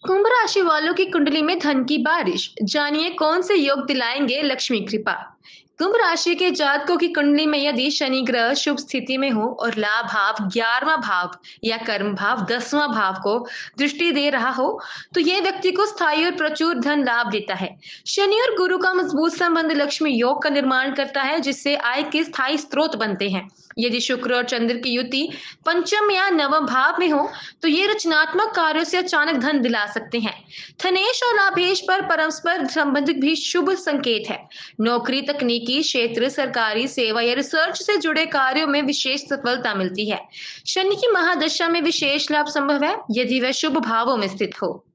कुंभ राशि वालों की कुंडली में धन की बारिश। जानिए कौन से योग दिलाएंगे लक्ष्मी कृपा। कुंभ राशि के जातकों की कुंडली में यदि शनि ग्रह शुभ स्थिति में हो और लाभ भाव 11वां भाव या कर्म भाव 10वां भाव को दृष्टि दे रहा हो, तो यह व्यक्ति को स्थायी और प्रचुर धन लाभ देता है। शनि और गुरु का मजबूत संबंध लक्ष्मी योग का निर्माण करता है, जिससे आय के स्थायी स्रोत बनते हैं। यदि शुक्र और चंद्र की युति पंचम या नवम भाव में हो, तो ये रचनात्मक कार्यों से अचानक धन दिला सकते हैं। धनेश और लाभेश पर परस्पर संबंध भी शुभ संकेत है। नौकरी, तकनीकी क्षेत्र, सरकारी सेवा या रिसर्च से जुड़े कार्यों में विशेष सफलता मिलती है। शनि की महादशा में विशेष लाभ संभव है यदि वह शुभ भावों में स्थित हो।